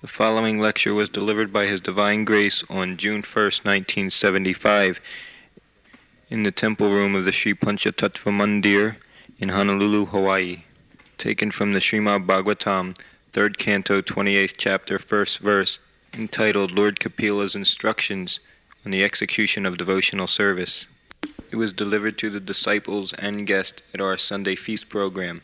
The following lecture was delivered by His Divine Grace on June 1st, 1975, in the temple room of the Sri Panchatattva Mandir in Honolulu, Hawaii. Taken from the Srimad Bhagavatam, 3rd Canto, 28th Chapter, 1st Verse, entitled Lord Kapila's Instructions on the Execution of Devotional Service. It was delivered to the disciples and guests at our Sunday feast program.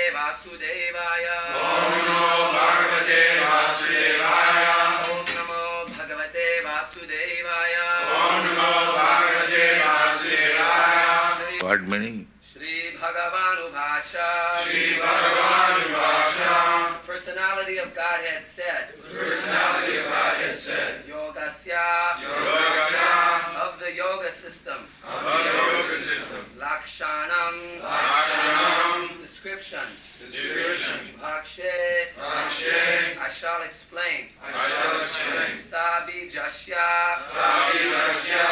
Vasudevaya. Om Namo Bhagavate Vasudevaya. Om Namo Bhagavate Vasudevaya. Om Namo Bhagavate Vasudevaya. What meaning? Shri Bhagavanu Bhaksha. Shri Bhagavanu Bhaksha. Personality of Godhead said. Personality of Godhead said. Yogasya. Yogasya. Of the yoga system. Of the yoga system. Lakshanam. Lakshanam. Description. Description. Bhakshe. Bhakshe. I shall explain. I shall explain. Sabijasya. Sabijasya.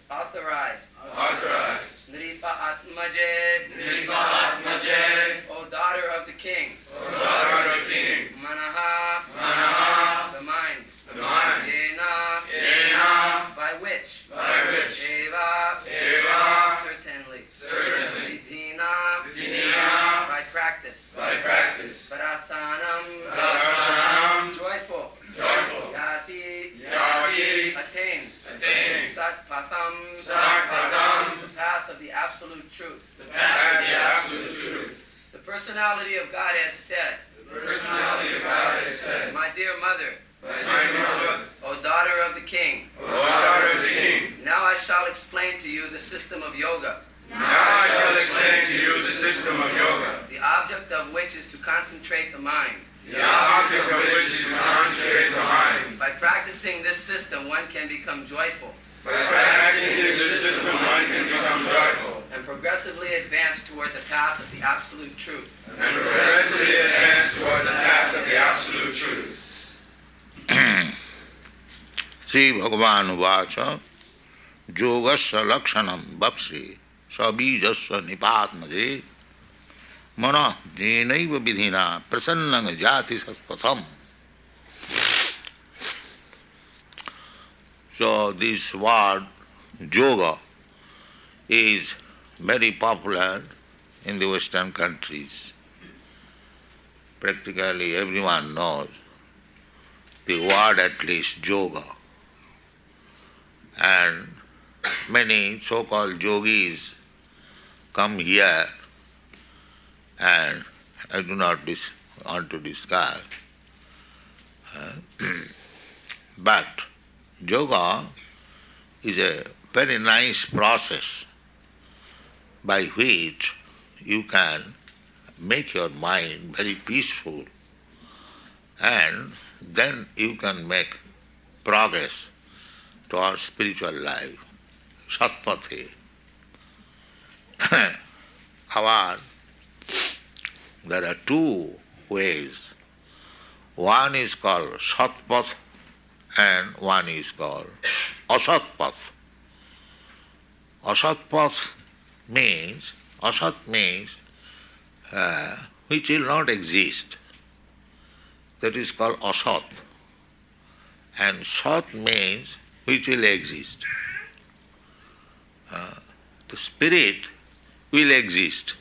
Authorized. Authorized. Nripa Atmaje. Nripa Atmaje. O daughter of the king. O daughter of the king. Manaha. Manaha. The mind. The mind. Yena. Yena. By which. By which. Eva. Eva. Certainly. Certainly. Vidhina. Vidhina. By practice. By practice. Parasanam. Parasanam. Joyful. Joyful. Yati. Yati. Attains. Attains. Satpatham. Satpatham. The path of the absolute truth. The path of the absolute truth. The personality of Godhead said. The personality of Godhead said. My dear mother. My dear mother. O daughter of the king. O daughter of the king. Now I shall explain to you the system of yoga. Now I shall explain to you the system of yoga. The object of which is to concentrate the mind. The object of which is to concentrate the mind. By practicing this system, one can become joyful. By practicing this system, one can become joyful. And progressively advance toward the path of the absolute truth. And progressively advance toward the path of the absolute truth. Sri Bhagavan Vacha Yogasya Lakshanam Vapsi Sabijasya Nipatmaje Mana Jenaiva Vidhina Prasannang Jati Satpatham. So this word yoga is very popular in the Western countries. Practically everyone knows the word, at least, yoga. And many so-called yogis come here, and I do not want to discuss. But yoga is a very nice process by which you can make your mind very peaceful, and then you can make progress towards spiritual life, satpathe. However, there are two ways. One is called satpath and one is called asatpath. Asatpath means, asat means which will not exist. That is called asat. And sat means which will exist. The spirit will exist.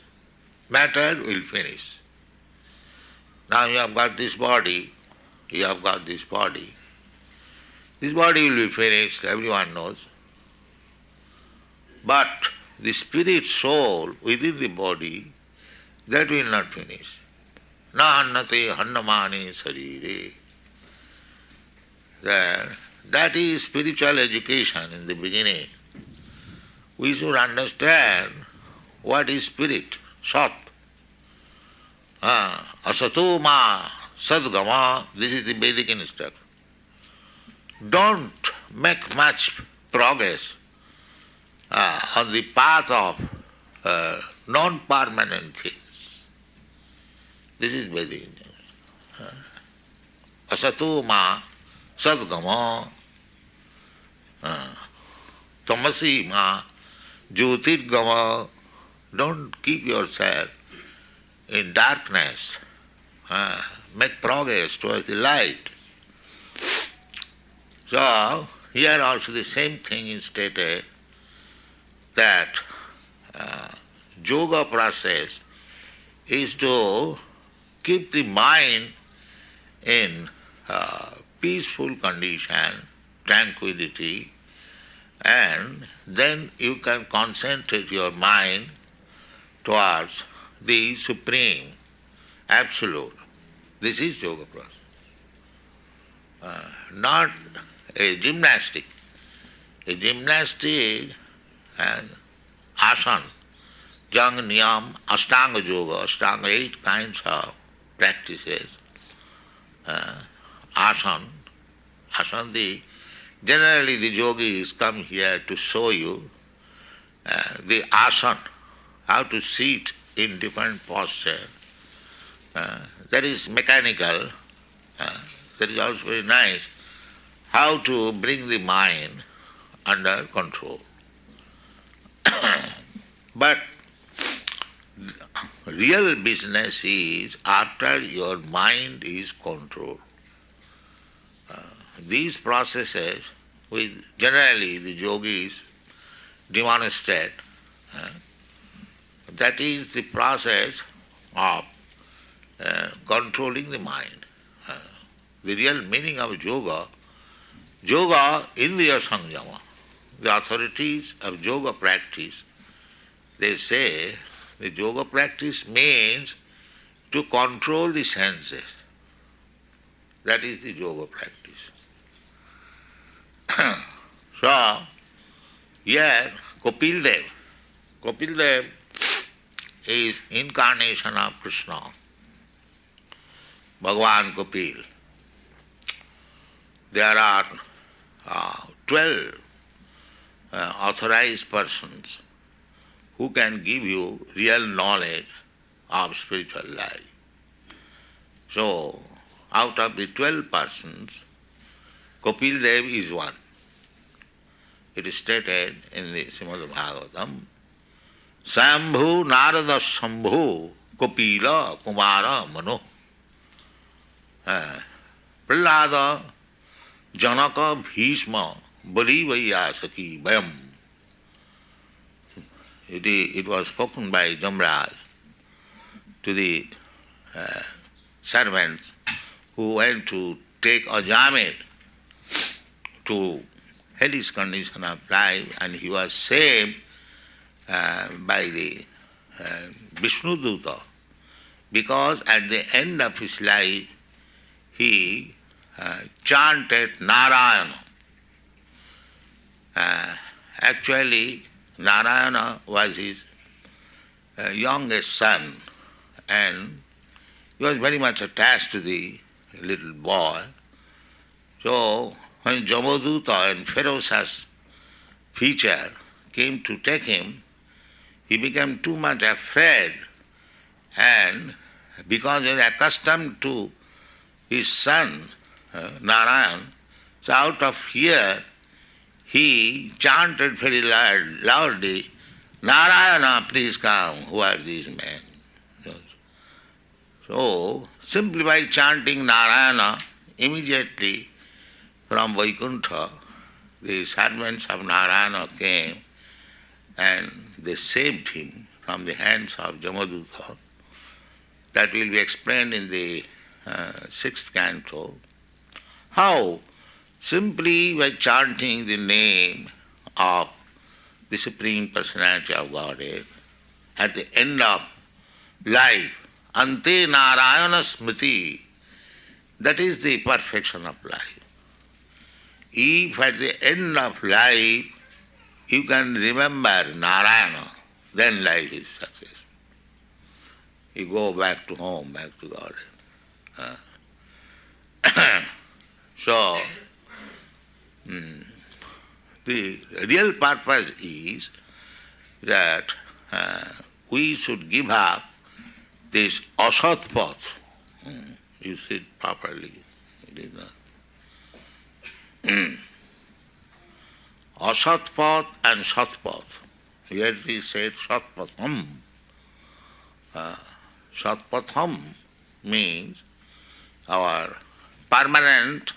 Matter will finish. Now you have got this body, you have got this body. This body will be finished, everyone knows. But the spirit soul within the body, that will not finish. Na annate hannamani sarire. That is spiritual education in the beginning. We should understand what is spirit, sat. Asato ma sadgama, this is the Vedic instruction. Don't make much progress on the path of non-permanent things. This is Vedic. Asatu ma sadgama tamasi ma jyotirgama. Don't keep yourself in darkness. Make progress towards the light. So, here also the same thing is stated that yoga process is to keep the mind in peaceful condition, tranquility, and then you can concentrate your mind towards the Supreme, Absolute. This is yoga process. Not a gymnastic. A gymnastic and asana, jang, niyam, ashtanga yoga, ashtanga, 8 kinds of practices. Asana, generally the yogis come here to show you the asana, how to sit in different posture. That is mechanical. That is also very nice. How to bring the mind under control. But real business is after your mind is controlled. These processes, which generally the yogis demonstrate, that is the process of controlling the mind. The real meaning of yoga indriya samyama. The authorities of yoga practice, they say the yoga practice means to control the senses. That is the yoga practice. So, here Kapil Dev is incarnation of Kṛṣṇa, Bhagavan Kapil. There are 12 authorized persons who can give you real knowledge of spiritual life. So, out of the 12 persons, Kapil Dev is one. It is stated in the Srimad Bhagavatam, Sambhu Narada Sambhu Kapila Kumara Mano. Prahlada Janaka Bhishma Bali Vaiyasaki Vayam. It was spoken by Jamraj to the servants who went to take Ajamil to his condition of life, and he was saved by the Vishnu Duta, because at the end of his life he chanted Narayana. Actually, Narayana was his youngest son, and he was very much attached to the little boy. So, when Jamaduta and ferocious feature came to take him, he became too much afraid, and because he was accustomed to his son, Narayan, so out of fear, he chanted very loudly, Narayana, please come, who are these men? So, simply by chanting Narayana, immediately from Vaikuntha, the servants of Narayana came and they saved him from the hands of Jamaduta. That will be explained in the 6th canto. How? Simply by chanting the name of the Supreme Personality of Godhead at the end of life, Ante Narayana Smriti, that is the perfection of life. If at the end of life you can remember Narayana, then life is success. You go back to home, back to God. So, the real purpose is that we should give up this asat path. You see it properly. It is not. Asat path and sat path. Here he said sat patham. Sat patham means our permanent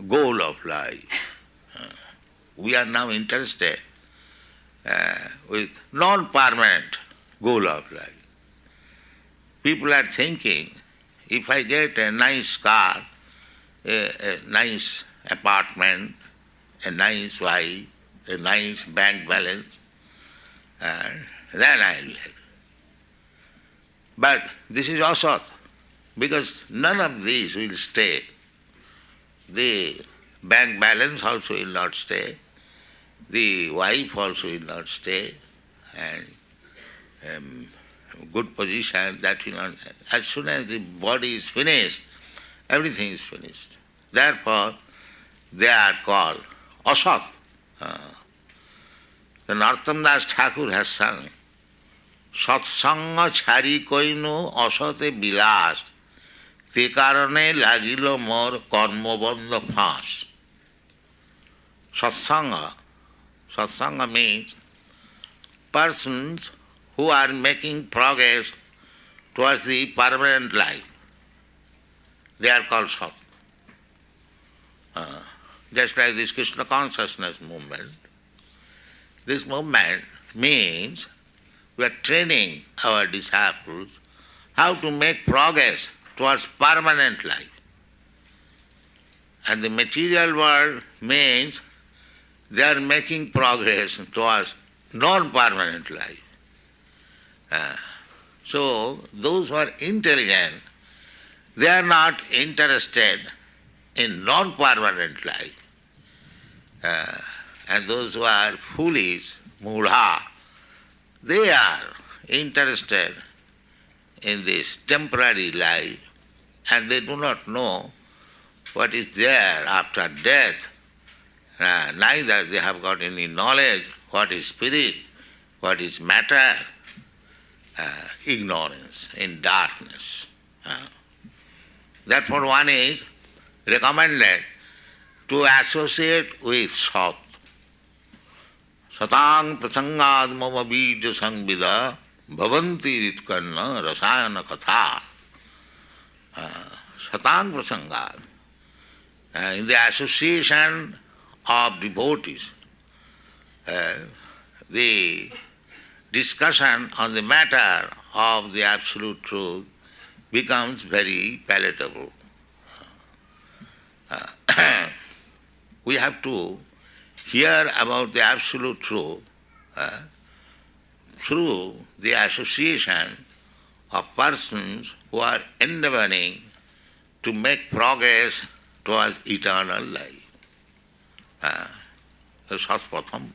goal of life. We are now interested with non-permanent goal of life. People are thinking, if I get a nice car, a nice apartment, a nice wife, a nice bank balance, then I will have. But this is asat, because none of these will stay. The bank balance also will not stay, the wife also will not stay, and good position, that will not. As soon as the body is finished, everything is finished. Therefore, they are called asat. The Narottam Das Thakur has sung, Satsanga chhari koinu asate bilas, te karane lagilo mor karmabandha phas. Satsanga. Satsanga means persons who are making progress towards the permanent life. They are called sat. Just like this Krishna consciousness movement. This movement means we are training our disciples how to make progress towards permanent life. And the material world means they are making progress towards non-permanent life. So those who are intelligent, they are not interested in non-permanent life. And those who are foolish, mudha, they are interested in this temporary life, and they do not know what is there after death. Neither they have got any knowledge what is spirit, what is matter. Ignorance, in darkness. Therefore one is recommended to associate with sat. Satang prasangad mama bija sangvida bhavanti ritkanna rasayana katha. Satang prasangad. In the association of devotees, the discussion on the matter of the absolute truth becomes very palatable. We have to hear about the absolute truth through the association of persons who are endeavoring to make progress towards eternal life. The Satpatham.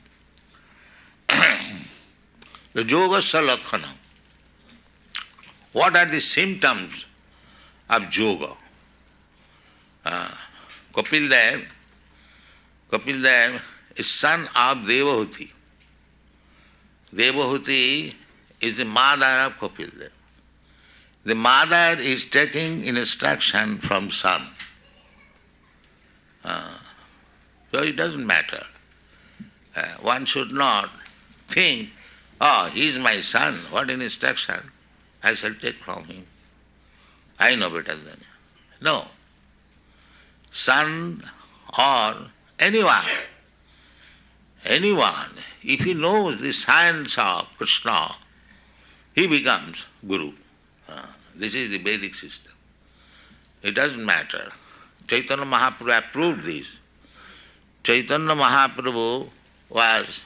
The yogasya lakkhana. What are the symptoms of yoga? Kapil Dev is son of Devahuti. Devahuti is the mother of Kapil Dev. The mother is taking instruction from son. So it doesn't matter. One should not think, oh, he is my son, what an instruction, I shall take from him. I know better than him. No. Son or anyone, if he knows the science of Kṛṣṇa, he becomes Guru. This is the Vedic system. It doesn't matter. Chaitanya Mahaprabhu approved this. Chaitanya Mahaprabhu was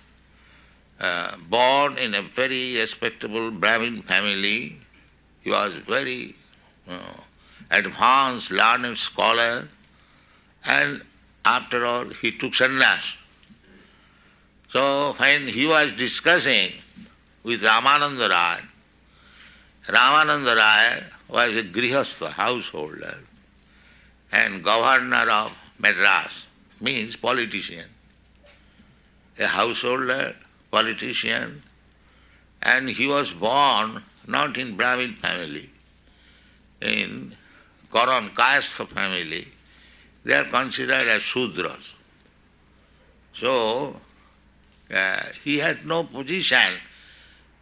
born in a very respectable Brahmin family. He was very advanced, learned scholar, and after all he took sannyas. So when he was discussing with Ramananda Rai was a grihastha, householder, and governor of Madras, means politician. A householder politician, and he was born not in Brahmin family, in Karan Kayastha family. They are considered as Shudras. So, he had no position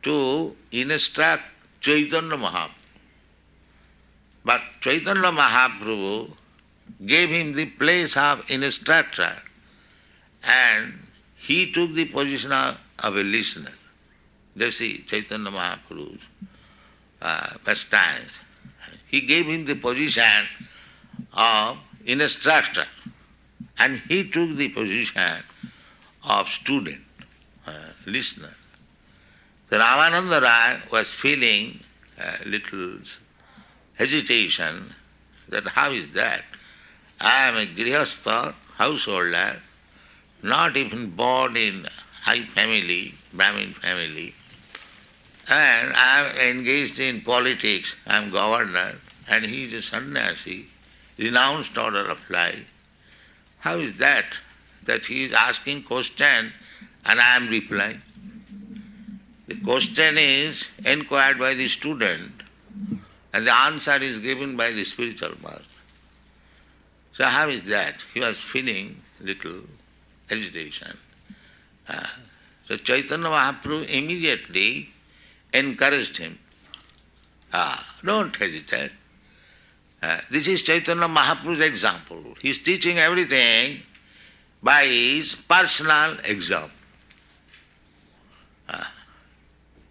to instruct Chaitanya Mahaprabhu. But Chaitanya Mahaprabhu gave him the place of instructor, and he took the position of a listener. They see Chaitanya Mahaprabhu's pastimes. He gave him the position of instructor, and he took the position of student, listener. The Ramananda Rai was feeling a little hesitation that how is that? I am a grihastha, householder, not even born in high family, Brahmin family, and I am engaged in politics, I am governor, and he is a sannyasi, renounced order of life. How is that he is asking question and I am replying? The question is inquired by the student and the answer is given by the spiritual master. So how is that? He was feeling little hesitation. So Chaitanya Mahaprabhu immediately encouraged him. Don't hesitate. This is Chaitanya Mahaprabhu's example. He is teaching everything by his personal example.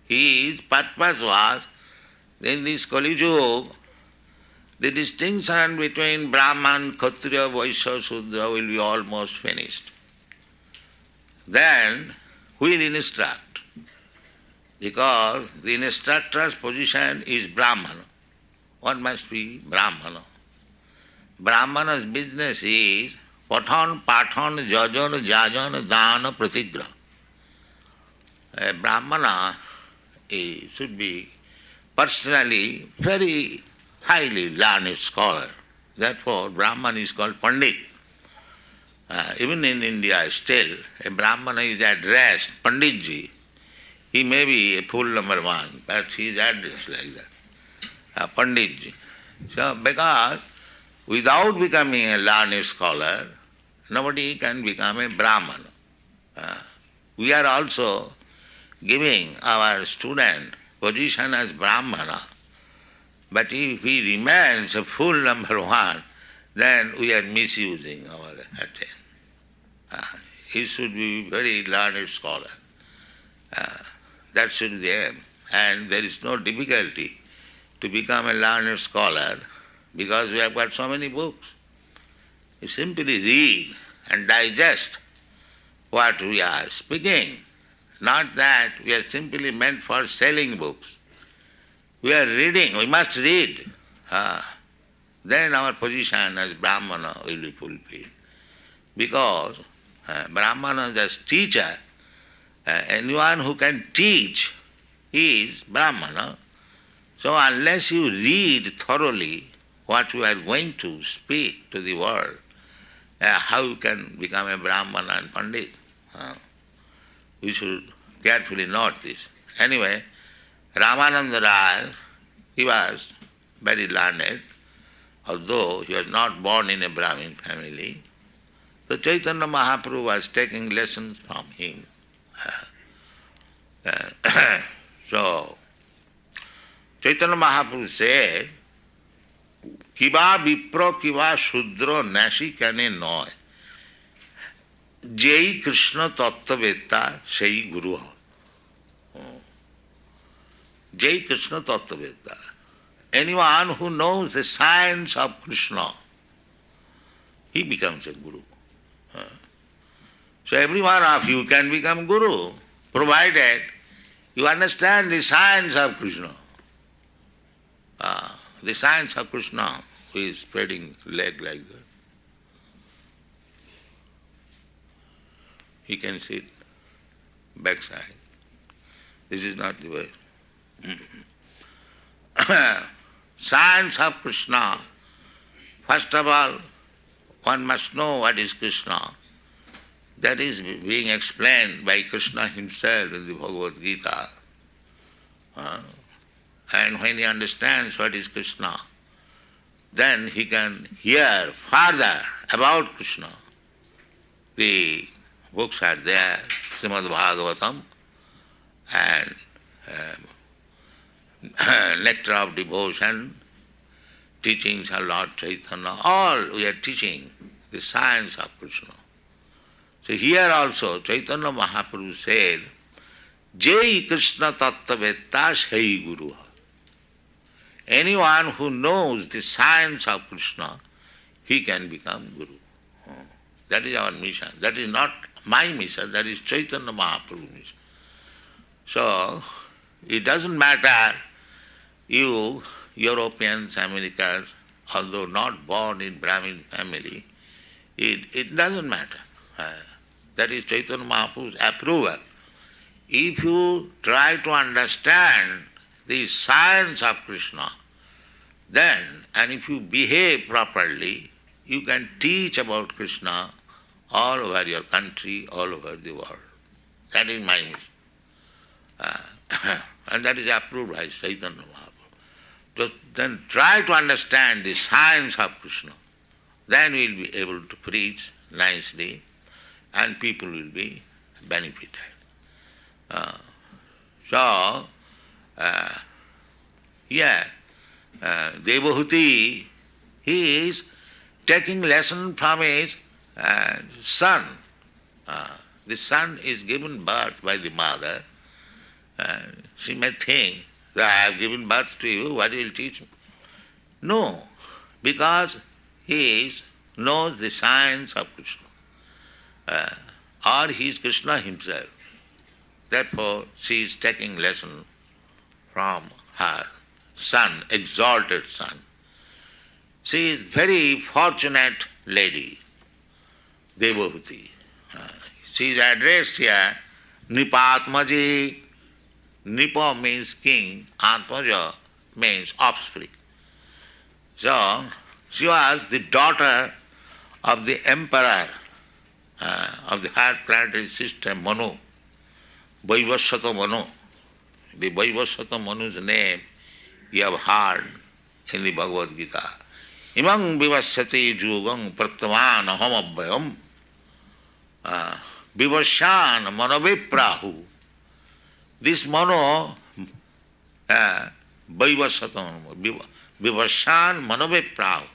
His purpose was, in this Kali Yuga, the distinction between Brahman, Kshatriya, Vaishya, Shudra will be almost finished. Then who will instruct? Because the instructor's position is Brahmana. One must be Brahmana. Brahmana's business is Pathan, Pathan, Jajan, Jajan, Dana, Pratigra. A Brahmana should be personally very highly learned scholar. Therefore, Brahman is called Pandit. Even in India still, a Brahmana is addressed Panditji. He may be a full number one, but he is addressed like that, Panditji. So, because without becoming a learned scholar, nobody can become a Brahmana. We are also giving our student position as Brahmana, but if he remains a full number one, then we are misusing our attention. He should be very learned scholar. That should be the aim. And there is no difficulty to become a learned scholar because we have got so many books. You simply read and digest what we are speaking. Not that we are simply meant for selling books. We are reading, we must read. Then our position as Brahmana will be fulfilled. Because Brahmana as teacher, anyone who can teach is Brahmana. So unless you read thoroughly what you are going to speak to the world, how you can become a Brahmana and Pandit? We should carefully note this. Anyway, Ramananda Rai, he was very learned, although he was not born in a Brahmin family. So Chaitanya Mahaprabhu was taking lessons from him. So Chaitanya Mahaprabhu said, Kiva Vipra Kiva Shudra Nashi Kane Noy. Jai Kṛṣṇa Tattvavedta Sei Guru. Jai Kṛṣṇa Tattvavedta. Anyone who knows the science of Krishna, he becomes a guru. So every one of you can become guru, provided you understand the science of Krishna. The science of Krishna, who is spreading leg like that. He can sit backside. This is not the way. Science of Krishna. First of all, one must know what is Krishna. That is being explained by Krishna himself in the Bhagavad Gita. And when he understands what is Krishna, then he can hear further about Krishna. The books are there, Srimad Bhagavatam and Nectar of Devotion, teachings of Lord Chaitanya, all we are teaching the science of Krishna. So here also Chaitanya Mahaprabhu said, Jai Krishna Tattva Sai Guru. Anyone who knows the science of Krishna, he can become Guru. That is our mission. That is not my mission, that is Chaitanya Mahaprabhu's mission. So, it doesn't matter you, Europeans, Americans, although not born in Brahmin family, it doesn't matter. That is Chaitanya Mahaprabhu's approval. If you try to understand the science of Krishna, then, and if you behave properly, you can teach about Krishna all over your country, all over the world. That is my mission. And that is approved by Chaitanya Mahaprabhu. So then try to understand the science of Krishna. Then we will be able to preach nicely and people will be benefited. Devahuti, he is taking lesson from his son. The son is given birth by the mother. She may think that I have given birth to you, what you will teach me? No, because he knows the science of Krishna. Or he is Krishna himself. Therefore, she is taking lesson from her son, exalted son. She is very fortunate lady, Devahuti. She is addressed here, Nipatmaji. Nipa means king, Atmaja means offspring. So, she was the daughter of the emperor of the higher planetary system, Manu, Vaivasvata Manu. The Vaivasvata Manu's name you have heard in the Bhagavad Gita. Imang vivasati jugam pratyaman aham abhayam vivasyan manaviprahu. This Mano, Vaivasvata Manu, Vivasyan Manaviprahu,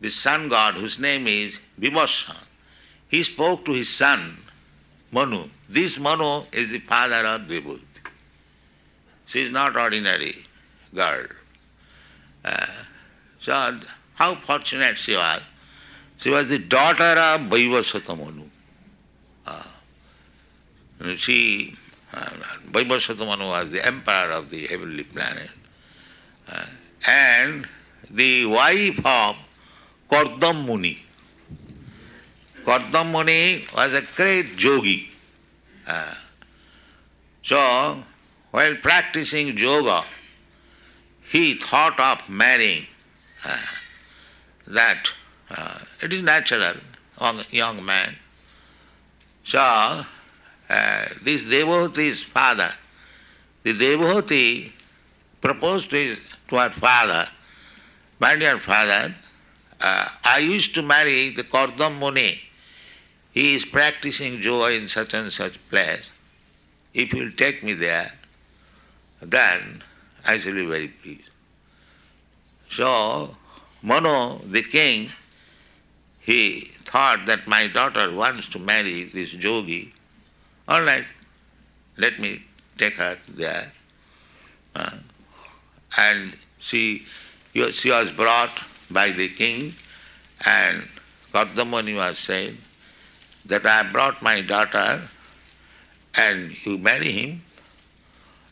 the sun god whose name is Vivasyan, he spoke to his son, Manu. This Manu is the father of Devahuti. She is not ordinary girl. So how fortunate she was. She was the daughter of Vaivasvata Manu. Vaivasvata Manu was the emperor of the heavenly planet. And the wife of Kṛṣṇa Muni. Kṛṣṇa Muni was a great yogi. So, while practicing yoga, he thought of marrying. It is natural, young man. So, this Devahuti's father, the Devahuti proposed to her father, my dear father, I used to marry the Kṛṣṇa Muni. He is practicing yoga in such and such place. If you will take me there, then I shall be very pleased. So, Manu, the king, he thought that my daughter wants to marry this yogi. All right, let me take her there. And she was brought by the king, and Kṛṣṇa Muni was saying that I brought my daughter and you marry him.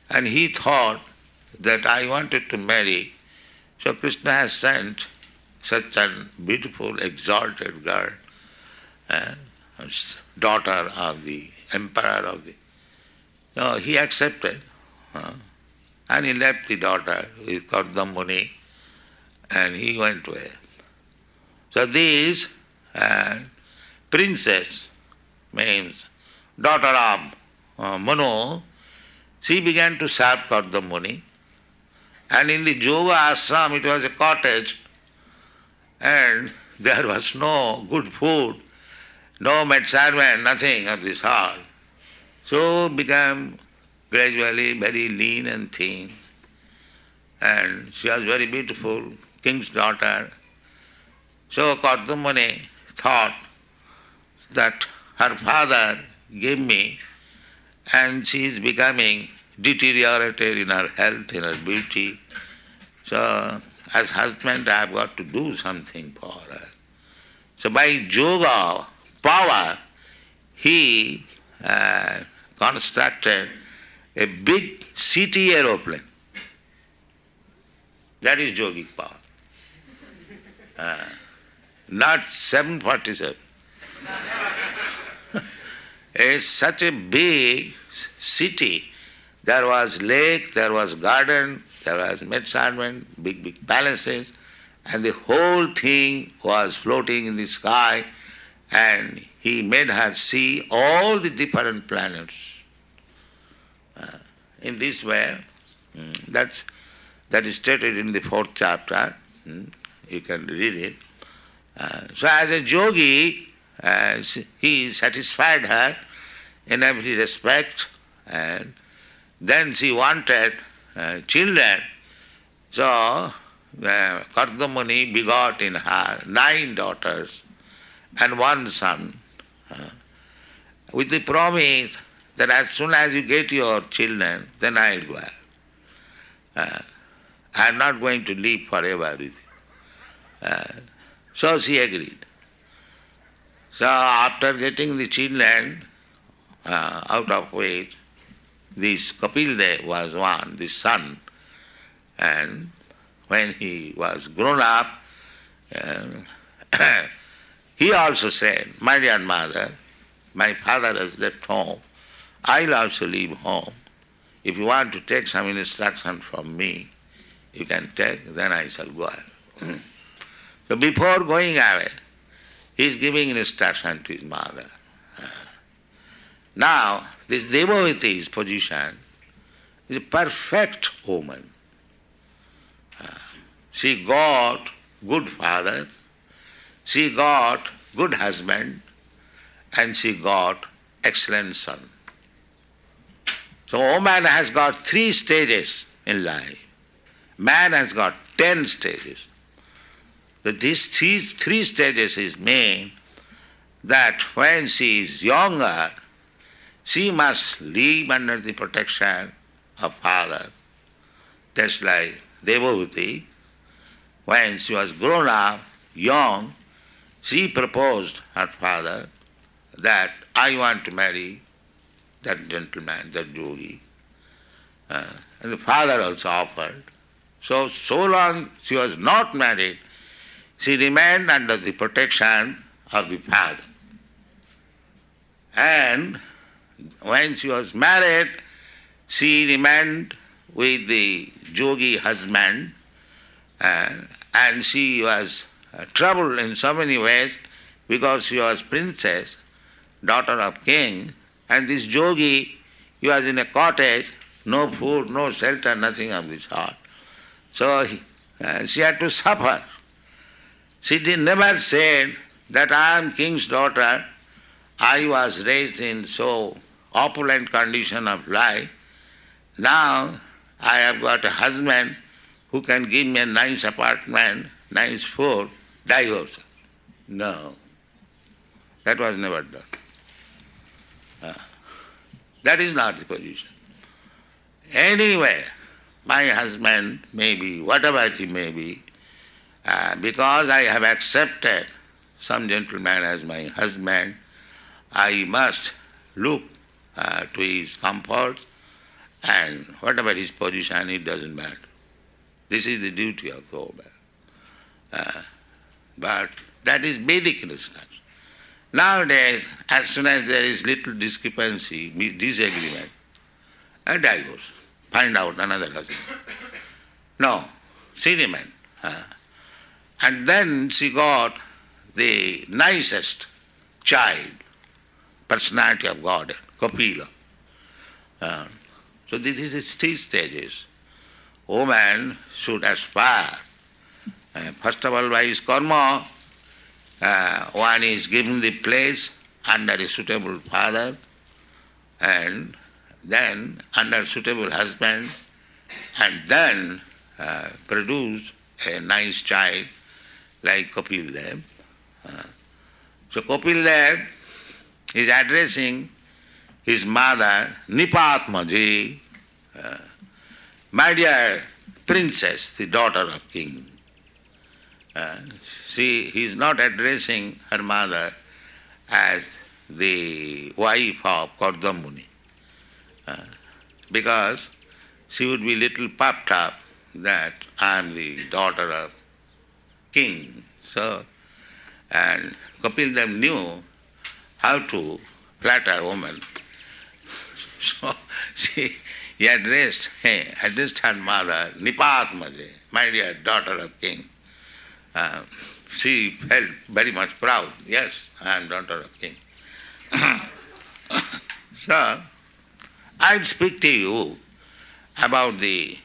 And he thought that I wanted to marry. So Krishna has sent such a beautiful, exalted girl, daughter of the emperor of the... So he accepted. And he left the daughter with Kṛṣṇa Muni and he went away. So this princess means daughter of Manu, she began to serve Kṛṣṇa Muni. And in the yoga ashram it was a cottage and there was no good food, no maid servant, nothing of this sort. So became gradually very lean and thin. And she was very beautiful, king's daughter. So Kṛṣṇa Muni thought that her father gave me and she is becoming deteriorated in her health, in her beauty. So as husband I have got to do something for her. So by yoga power he constructed a big city aeroplane. That is yogic power. Not 747. It's such a big city. There was lake, there was garden, there was maid servant, big palaces, and the whole thing was floating in the sky, and he made her see all the different planets. In this way, that is stated in the 4th chapter. You can read it. So as a yogi, he satisfied her in every respect, and then she wanted children. So Kṛṣṇa Muni begot in her 9 daughters and 1 son, with the promise that as soon as you get your children, then I will go out. I am not going to live forever with you. So she agreed. So after getting the children, out of which this Kapildev was one, this son, and when he was grown up, he also said, "My dear mother, my father has left home. I'll also leave home. If you want to take some instruction from me, you can take, then I shall go away." So before going away, he is giving instruction to his mother. Now, this Devavati's position is a perfect woman. She got good father, she got good husband, and she got excellent son. So woman has got 3 stages in life. Man has got 10 stages. But these 3 stages is mean that when she is younger, she must live under the protection of father. Just like Devavati, when she was grown up, young, she proposed her father that I want to marry that gentleman, that yogi. And the father also offered. So long she was not married, she remained under the protection of the father. And when she was married, she remained with the yogi husband, and she was troubled in so many ways because she was princess, daughter of king, and this yogi, he was in a cottage, no food, no shelter, nothing of this sort. So she had to suffer. She never said that I am king's daughter, I was raised in so opulent condition of life, now I have got a husband who can give me a nice apartment, nice food, divorce. No, that was never done. That is not the position. Anyway, my husband may be, whatever he may be, because I have accepted some gentleman as my husband, I must look to his comfort, and whatever his position, it doesn't matter. This is the duty of the woman. But that is Vedic instruction. Nowadays, as soon as there is little discrepancy, disagreement, a divorce, find out another husband. No, she remained. And then she got the nicest child, personality of God, Kapila. So this is the three stages. Woman should aspire. First of all, by his karma, one is given the place under a suitable father, and then under suitable husband, and then produce a nice child like Kapil Dev. So Kapil Dev is addressing his mother, Nipatmaji, my dear princess, the daughter of king. He is not addressing her mother as the wife of Kardama Muni, because she would be little puffed up that I am the daughter of king. So, and Kapil Dev knew how to flatter a woman. So he addressed her mother, Nipatmaji, my dear daughter of king. She felt very much proud. Yes, I am daughter of king. So, I'll speak to you about the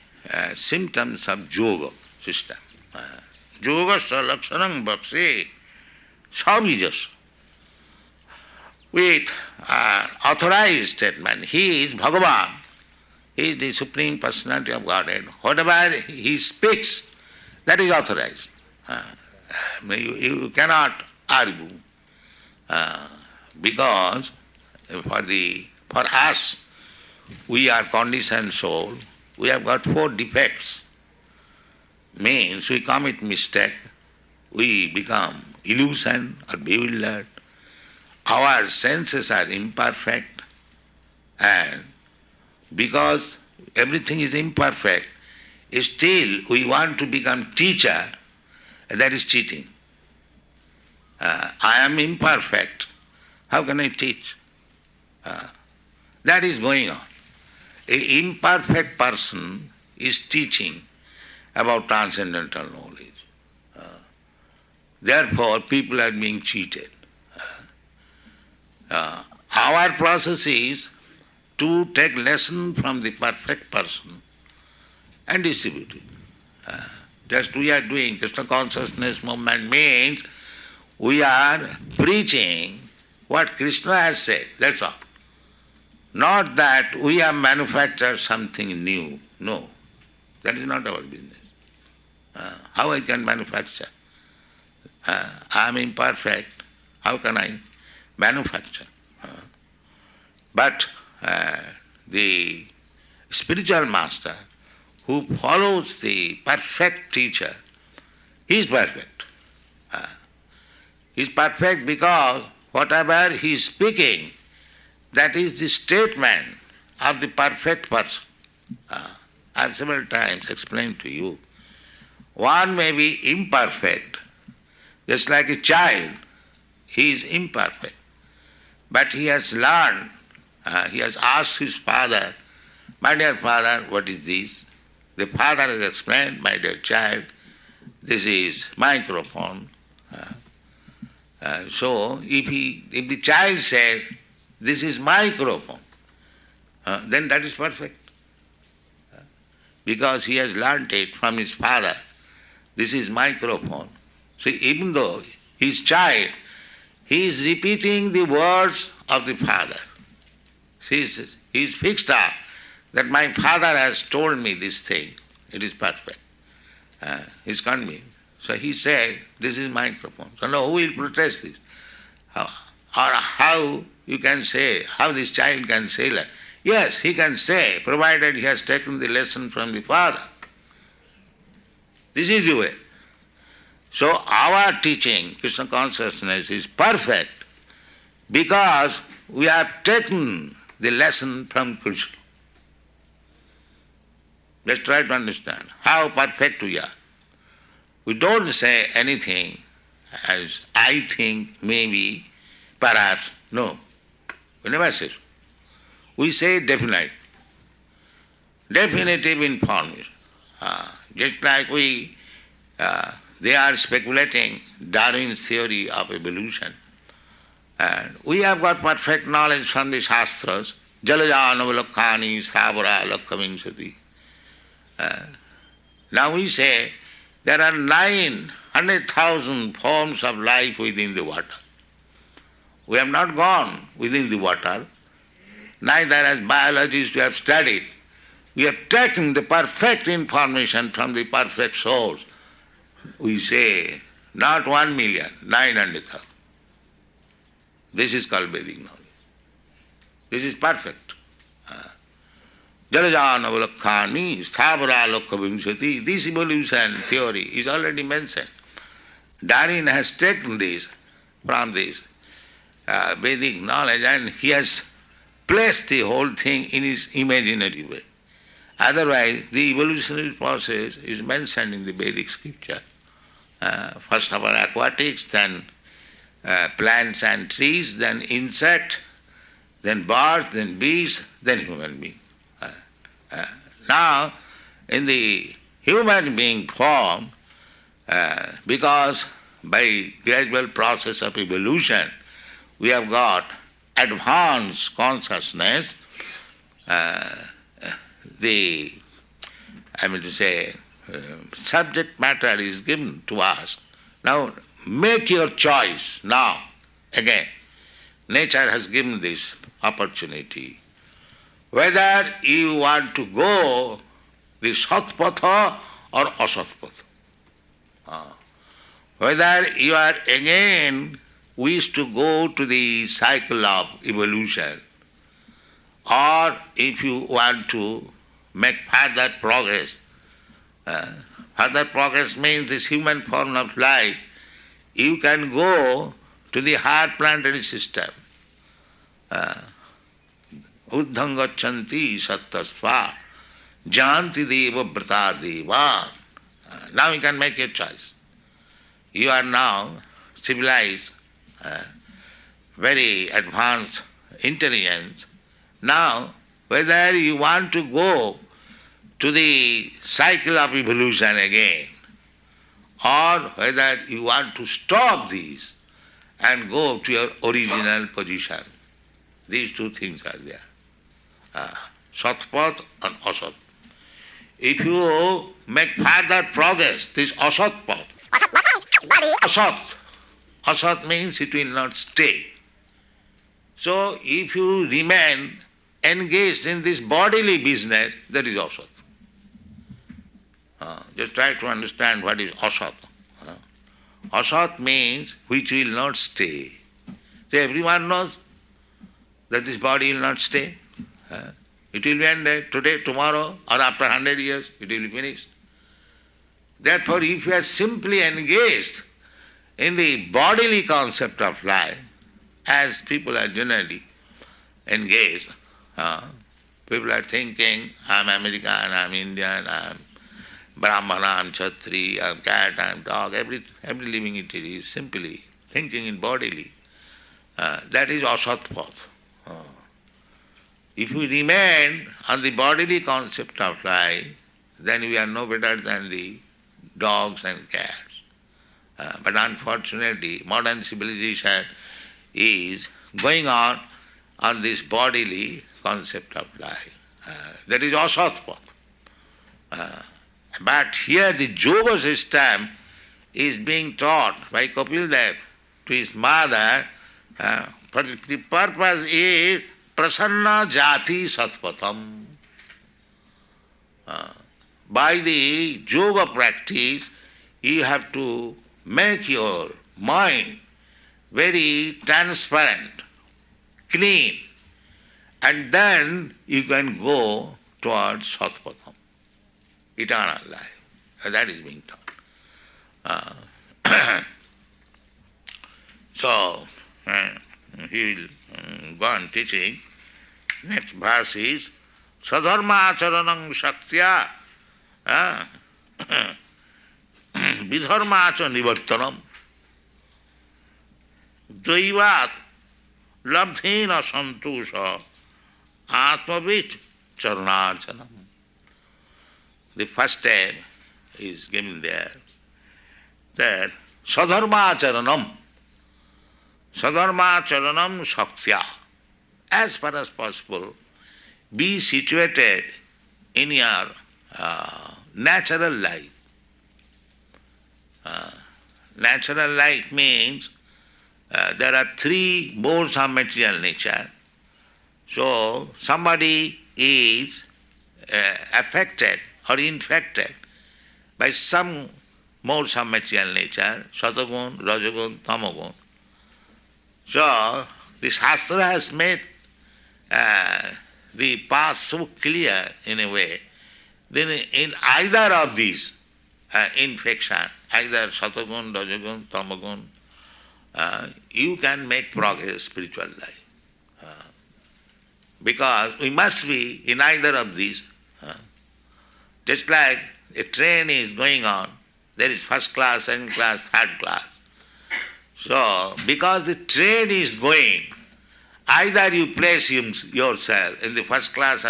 symptoms of yoga system. Yoga lakshanam bhakti sabijas. With authorized statement, he is Bhagavan, he is the Supreme Personality of Godhead. Whatever he speaks, that is authorized. You cannot argue, because for us, we are conditioned soul, we have got 4 defects. Means we commit mistake, we become illusion or bewildered, our senses are imperfect, and because everything is imperfect, still we want to become teacher, that is cheating. I am imperfect, how can I teach? That is going on. An imperfect person is teaching about transcendental knowledge. Therefore, people are being cheated. Our process is to take lesson from the perfect person and distribute it. Just we are doing Kṛṣṇa consciousness movement means we are preaching what Kṛṣṇa has said, that's all. Not that we have manufactured something new. No, that is not our business. How I can manufacture? I am imperfect, how can I manufacture? But the spiritual master who follows the perfect teacher, he is perfect. He is perfect because whatever he is speaking, that is the statement of the perfect person. I have several times explained to you. One may be imperfect, just like a child, he is imperfect. But he has learned, he has asked his father, my dear father, what is this? The father has explained, my dear child, this is microphone. So if the child says, this is microphone, then that is perfect. Because he has learnt it from his father. This is microphone. So even though he is child, he is repeating the words of the father. He is fixed up that my father has told me this thing. It is perfect. He is convinced. So he said, this is microphone. So now who will protest this? How you can say, how this child can say that? Yes, he can say, provided he has taken the lesson from the father. This is the way. So our teaching, Kṛṣṇa consciousness, is perfect because we have taken the lesson from Kṛṣṇa. Let's try to understand how perfect we are. We don't say anything as I think, maybe, perhaps. No, we never say so. We say definite. Definitive information. Just like they are speculating Darwin's theory of evolution. And we have got perfect knowledge from the Shastras. Jalajanavalakkhani Sthavara Lakkhavinsati. Now we say there are 900,000 forms of life within the water. We have not gone within the water, neither as biologists we have studied. We have taken the perfect information from the perfect source. We say not 1,000,000, 900,000. This is called Vedic knowledge. This is perfect. Jalajanavalakkhani Sthavara Lakkhavinsati. This evolution theory is already mentioned. Darwin has taken this from this Vedic knowledge and he has placed the whole thing in his imaginary way. Otherwise, the evolutionary process is mentioned in the Vedic scripture. First of all aquatics, then plants and trees, then insect, then birds, then bees, then human being. Now, in the human being form, because by gradual process of evolution, we have got advanced consciousness, subject matter is given to us. Now, make your choice now. Again, nature has given this opportunity. Whether you want to go the Satpatha or Asatpatha. Whether you are again wish to go to the cycle of evolution, or if you want to make further progress. Further progress means this human form of life, you can go to the higher planetary system. Uddham gacchanti sattasva janti deva brata deva. Now you can make a choice. You are now civilized, very advanced intelligence. Now, whether you want to go to the cycle of evolution again, or whether you want to stop this and go to your original position. These two things are there. Satpat and Asat. If you make further progress, this Asatpat, Asat means it will not stay. So if you remain engaged in this bodily business, that is Asat. Just try to understand what is Asat. Asat means which will not stay. So everyone knows that this body will not stay. It will be ended today, tomorrow, or after 100 years, it will be finished. Therefore, if you are simply engaged in the bodily concept of life, as people are generally engaged, people are thinking, I am American, I am Indian, I am Brahmana, I am Kshatri, I am cat, I am dog, every living entity is simply thinking in bodily. That is asatpat. If we remain on the bodily concept of life, then we are no better than the dogs and cats. But unfortunately, modern civilization is going on this bodily concept of life. That is asatpat. But here the yoga system is being taught by Kapil Dev to his mother. The purpose is prasanna jati satpatam. By the yoga practice, you have to make your mind very transparent, clean, and then you can go towards satpatam, eternal life. That is being taught. So, he will go on teaching. Next verse is Sadharma acharanam shaktya vidharma acha nivartanam daivat labdhena santosha atmavit charnarchanam. The first step is given there, that sadharma acharanam. sadharma charanam shaksya. As far as possible, be situated in your natural life. Natural life means there are three modes of material nature. So somebody is affected or infected by some modes of material nature, satagun, rajagun, tamagun. So the Shastra has made the path so clear in a way, then in either of these infection, either satagun, rajagun, tamagun, you can make progress spiritual life. Because we must be in either of these. Just like a train is going on, there is first class, second class, third class. So, because the train is going, either you place yourself in the first class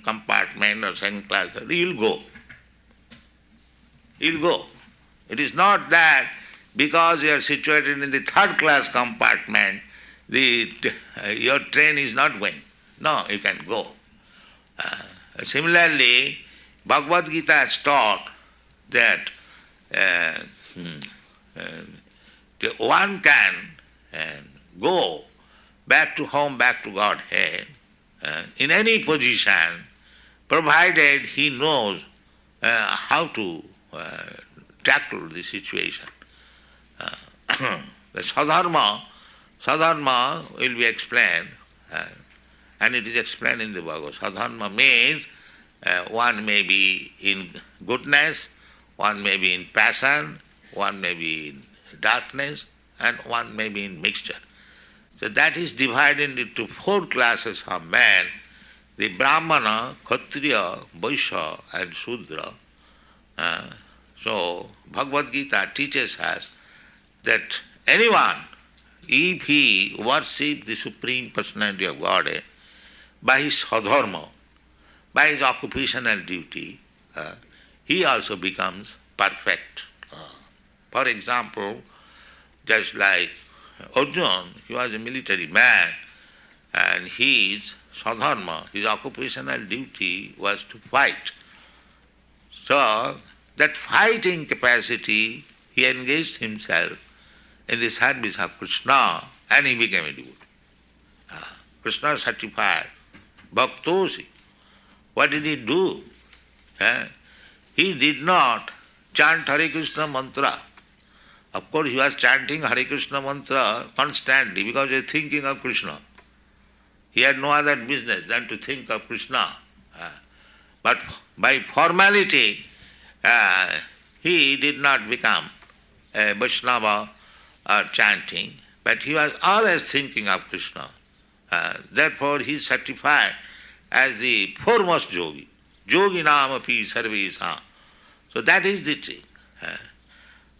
compartment or second class, you'll go. You'll go. It is not that because you are situated in the third class compartment, your train is not going. No, you can go. Similarly, Bhagavad Gita has taught that one can go back to home, back to Godhead, in any position, provided he knows how to tackle the situation. The sadharma will be explained, and it is explained in the Bhagavad. Sadharma means one may be in goodness, one may be in passion, one may be in darkness, and one may be in mixture. So that is divided into four classes of men: the Brahmana, Kshatriya, Vaishya, and Shudra. So Bhagavad Gita teaches us that anyone, if he worships the Supreme Personality of Godhead by his sadharma, by his occupational duty, he also becomes perfect. For example, just like Arjuna, he was a military man, and his sadharma, his occupational duty was to fight. So, that fighting capacity, he engaged himself in the service of Kṛṣṇa, and he became a devotee. Kṛṣṇa certified, bhaktosi. What did he do? He did not chant Hare Krishna mantra. Of course, he was chanting Hare Krishna mantra constantly because he was thinking of Krishna. He had no other business than to think of Krishna. But by formality, he did not become a Vaishnava or chanting, but he was always thinking of Krishna. Therefore, he is certified as the foremost yogi. Yoginam api sarvesam. So that is the thing.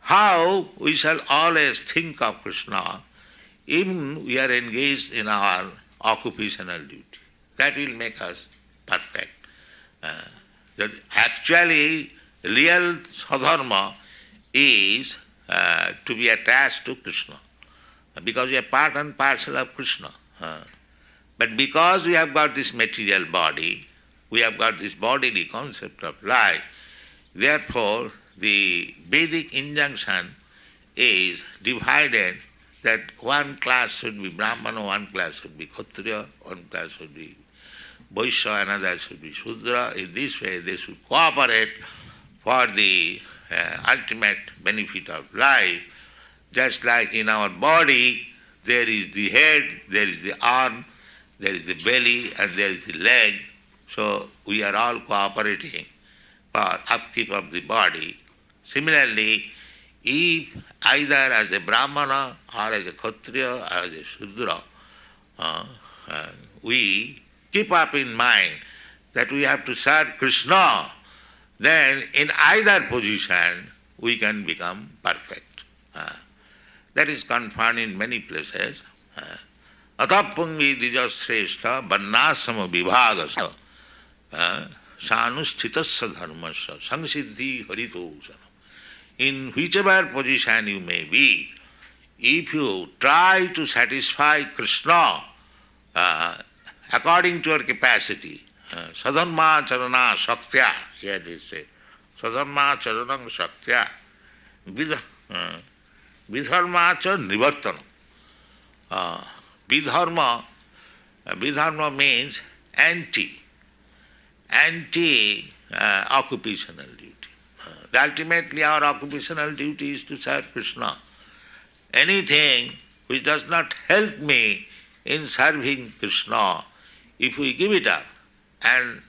How we shall always think of Krishna, even we are engaged in our occupational duty. That will make us perfect. That actually, real sadharma is to be attached to Krishna, because we are part and parcel of Krishna. But because we have got this material body, we have got this bodily concept of life, therefore the Vedic injunction is divided that one class should be Brahmana, one class should be Kshatriya, one class should be Vaishya, another should be Shudra. In this way they should cooperate for the ultimate benefit of life. Just like in our body, there is the head, there is the arm, there is the belly, and there is the leg. So we are all cooperating for upkeep of the body. Similarly, if either as a Brahmana or as a Kshatriya or as a Shudra, we keep up in mind that we have to serve Krishna, then in either position we can become perfect. That is confirmed in many places. Atappungi dijasreshta varnasama vibhagasa sanusthitasya dharmasya samsiddhi haritosana. In whichever position you may be, if you try to satisfy Kṛṣṇa according to your capacity, sadharma charana shaktya, here they say, sadharma charanam shaktya, vidharma cha nivartanam. Vidharma means anti-occupational duty. Ultimately our occupational duty is to serve Kṛṣṇa. Anything which does not help me in serving Kṛṣṇa, if we give it up, and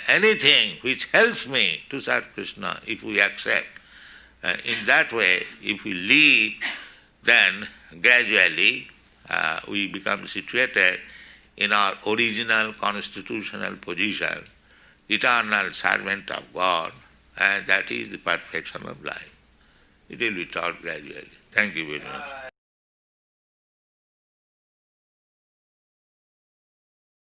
anything which helps me to serve Kṛṣṇa, if we accept, in that way, if we live, then gradually we become situated in our original constitutional position, eternal servant of God, and that is the perfection of life. It will be taught gradually. Thank you very much.